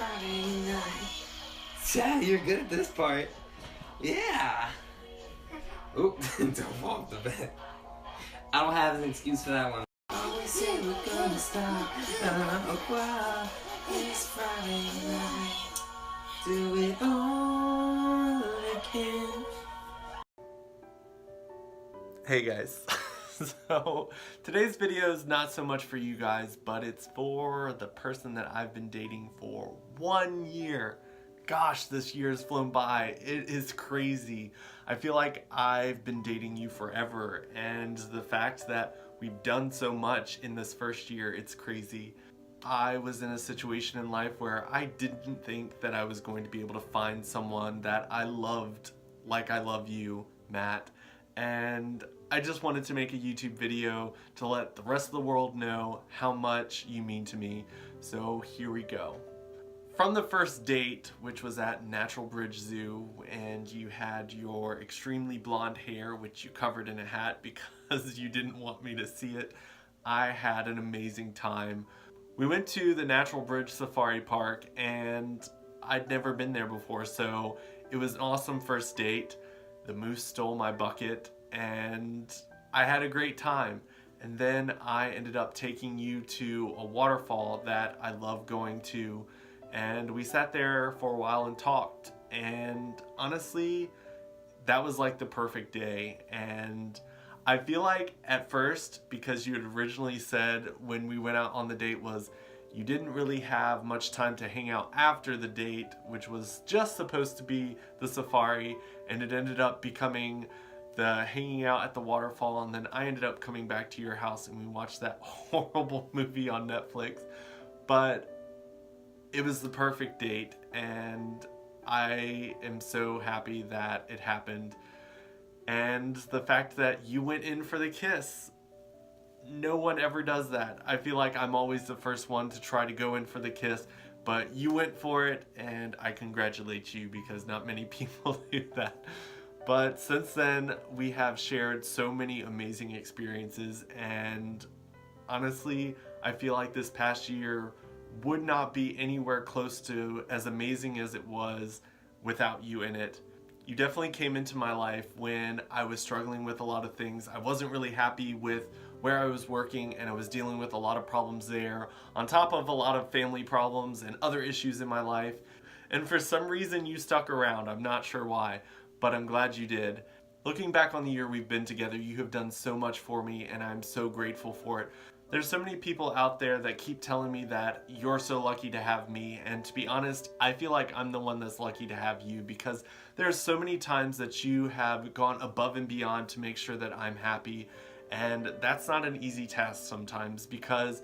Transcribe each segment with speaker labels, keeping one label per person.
Speaker 1: Friday night. Yeah, you're good at this part. Yeah. Oop, don't fall off the bed. I don't have an excuse for that one. Always say we're gonna stop. It's Friday night. Do it all again.
Speaker 2: Hey guys, so today's video is not so much for you guys, but it's for the person that I've been dating for 1 year. Gosh, this year has flown by. It is crazy. I feel like I've been dating you forever, and the fact that we've done so much in this first year, it's crazy. I was in a situation in life where I didn't think that I was going to be able to find someone that I loved like I love you, Matt. And I just wanted to make a YouTube video to let the rest of the world know how much you mean to me. So here we go. From the first date, which was at Natural Bridge Zoo, and you had your extremely blonde hair, which you covered in a hat because you didn't want me to see it, I had an amazing time. We went to the Natural Bridge Safari Park, and I'd never been there before, so it was an awesome first date. The moose stole my bucket, and I had a great time. And then I ended up taking you to a waterfall that I love going to, and we sat there for a while and talked. And honestly, that was like the perfect day. And I feel like at first, because you had originally said when we went out on the date was you didn't really have much time to hang out after the date, which was just supposed to be the safari, and it ended up becoming the hanging out at the waterfall, and then I ended up coming back to your house and we watched that horrible movie on Netflix. But it was the perfect date, and I am so happy that it happened. And the fact that you went in for the kiss, no one ever does that. I feel like I'm always the first one to try to go in for the kiss, but you went for it, and I congratulate you because not many people do that. But since then, we have shared so many amazing experiences, and honestly, I feel like this past year would not be anywhere close to as amazing as it was without you in it. You definitely came into my life when I was struggling with a lot of things. I wasn't really happy with where I was working, and I was dealing with a lot of problems there, on top of a lot of family problems and other issues in my life. And for some reason you stuck around. I'm not sure why, but I'm glad you did. Looking back on the year we've been together, you have done so much for me, and I'm so grateful for it. There's so many people out there that keep telling me that you're so lucky to have me, and to be honest, I feel like I'm the one that's lucky to have you, because there's so many times that you have gone above and beyond to make sure that I'm happy, and that's not an easy task sometimes, because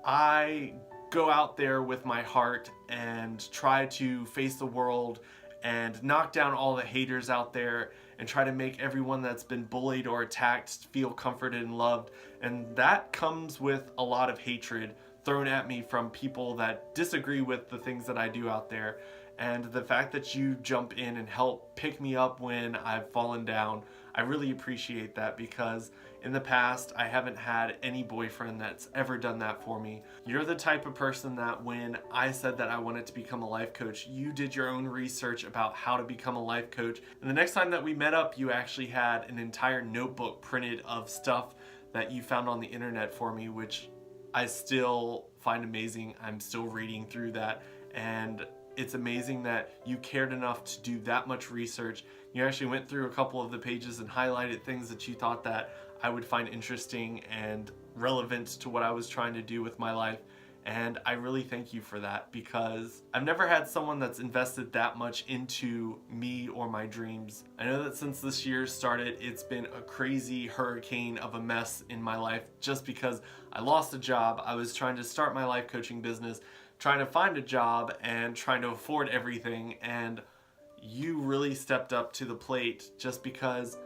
Speaker 2: I go out there with my heart and try to face the world and knock down all the haters out there and try to make everyone that's been bullied or attacked feel comforted and loved. And that comes with a lot of hatred thrown at me from people that disagree with the things that I do out there. And the fact that you jump in and help pick me up when I've fallen down, I really appreciate that, because in the past I haven't had any boyfriend that's ever done that for me. You're the type of person that when I said that I wanted to become a life coach, you did your own research about how to become a life coach. And the next time that we met up, you actually had an entire notebook printed of stuff that you found on the internet for me, which I still find amazing. I'm still reading through that, and it's amazing that you cared enough to do that much research. You actually went through a couple of the pages and highlighted things that you thought that I would find interesting and relevant to what I was trying to do with my life. And I really thank you for that, because I've never had someone that's invested that much into me or my dreams. I know that since this year started, it's been a crazy hurricane of a mess in my life, just because I lost a job. I was trying to start my life coaching business, trying to find a job, and trying to afford everything. And you really stepped up to the plate, just because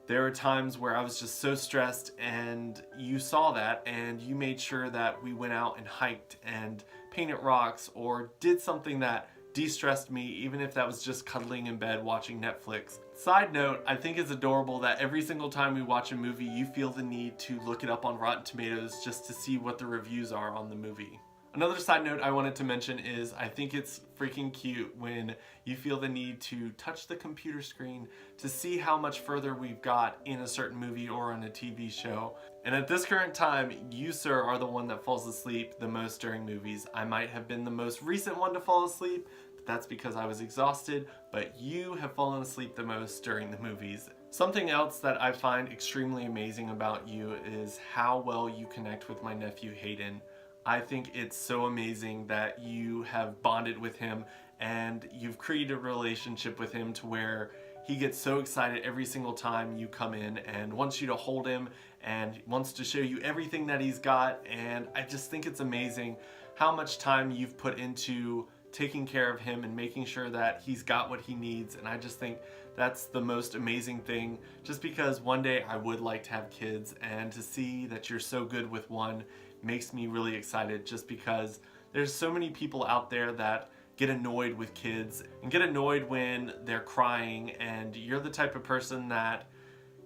Speaker 2: there were times where I was just so stressed, and you saw that, and you made sure that we went out and hiked and painted rocks or did something that de-stressed me, even if that was just cuddling in bed watching Netflix. Side note, I think it's adorable that every single time we watch a movie, you feel the need to look it up on Rotten Tomatoes just to see what the reviews are on the movie. Another side note I wanted to mention is I think it's freaking cute when you feel the need to touch the computer screen to see how much further we've got in a certain movie or on a TV show. And at this current time, you, sir, are the one that falls asleep the most during movies. I might have been the most recent one to fall asleep, but that's because I was exhausted, but you have fallen asleep the most during the movies. Something else that I find extremely amazing about you is how well you connect with my nephew Hayden. I think it's so amazing that you have bonded with him and you've created a relationship with him to where he gets so excited every single time you come in and wants you to hold him and wants to show you everything that he's got. And I just think it's amazing how much time you've put into taking care of him and making sure that he's got what he needs. And I just think that's the most amazing thing, just because one day I would like to have kids, and to see that you're so good with one makes me really excited, just because there's so many people out there that get annoyed with kids and get annoyed when they're crying, and you're the type of person that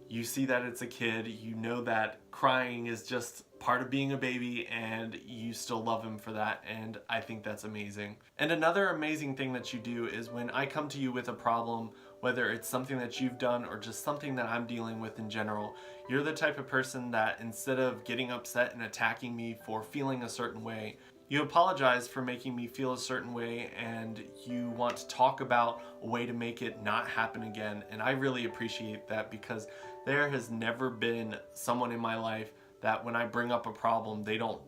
Speaker 2: you see that it's a kid, you know that crying is just part of being a baby, and you still love him for that, and I think that's amazing. And another amazing thing that you do is when I come to you with a problem, whether it's something that you've done or just something that I'm dealing with in general, you're the type of person that instead of getting upset and attacking me for feeling a certain way, you apologize for making me feel a certain way, and you want to talk about a way to make it not happen again. And I really appreciate that, because there has never been someone in my life that when I bring up a problem, they don't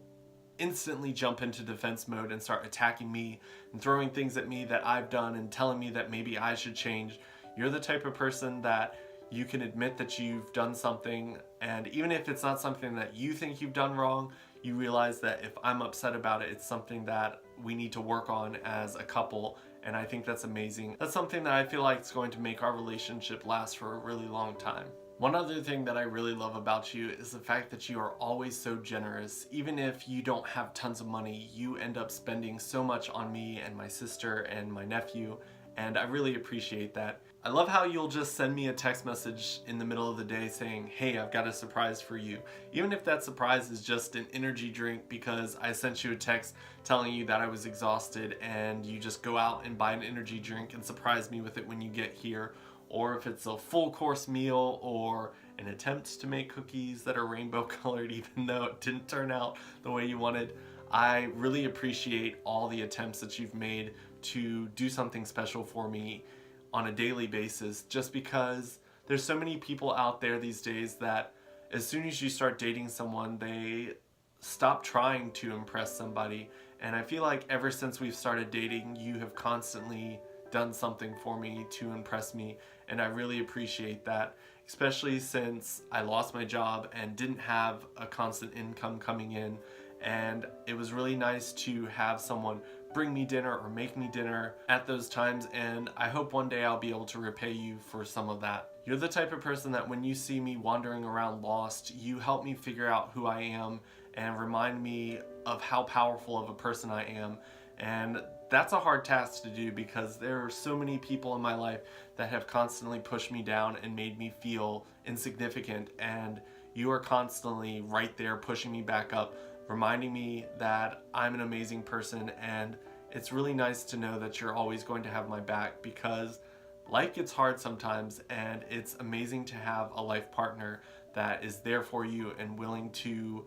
Speaker 2: instantly jump into defense mode and start attacking me and throwing things at me that I've done and telling me that maybe I should change. You're the type of person that you can admit that you've done something, and even if it's not something that you think you've done wrong, you realize that if I'm upset about it, it's something that we need to work on as a couple, and I think that's amazing. That's something that I feel like is going to make our relationship last for a really long time. One other thing that I really love about you is the fact that you are always so generous. Even if you don't have tons of money, you end up spending so much on me and my sister and my nephew, and I really appreciate that. I love how you'll just send me a text message in the middle of the day saying, hey, I've got a surprise for you. Even if that surprise is just an energy drink because I sent you a text telling you that I was exhausted, and you just go out and buy an energy drink and surprise me with it when you get here. Or if it's a full course meal or an attempt to make cookies that are rainbow colored even though it didn't turn out the way you wanted. I really appreciate all the attempts that you've made to do something special for me on a daily basis, just because there's so many people out there these days that as soon as you start dating someone, they stop trying to impress somebody. And I feel like ever since we've started dating, you have constantly done something for me to impress me, and I really appreciate that, especially since I lost my job and didn't have a constant income coming in. And it was really nice to have someone bring me dinner or make me dinner at those times, and I hope one day I'll be able to repay you for some of that. You're the type of person that when you see me wandering around lost, you help me figure out who I am and remind me of how powerful of a person I am. And that's a hard task to do, because there are so many people in my life that have constantly pushed me down and made me feel insignificant, and you are constantly right there pushing me back up, reminding me that I'm an amazing person. And it's really nice to know that you're always going to have my back, because life gets hard sometimes, and it's amazing to have a life partner that is there for you and willing to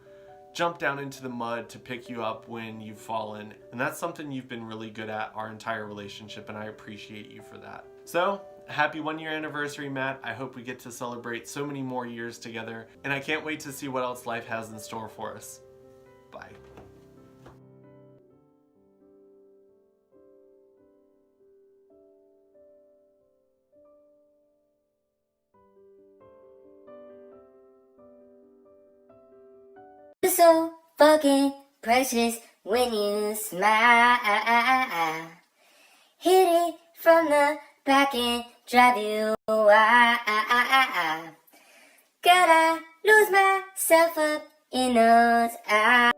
Speaker 2: jump down into the mud to pick you up when you've fallen. And that's something you've been really good at our entire relationship, and I appreciate you for that. So, happy 1 year anniversary, Matt. I hope we get to celebrate so many more years together, and I can't wait to see what else life has in store for us. Bye.
Speaker 3: You're so fucking precious when you smile. Hit it from the back and drive you wild. Gotta lose myself up in those eyes.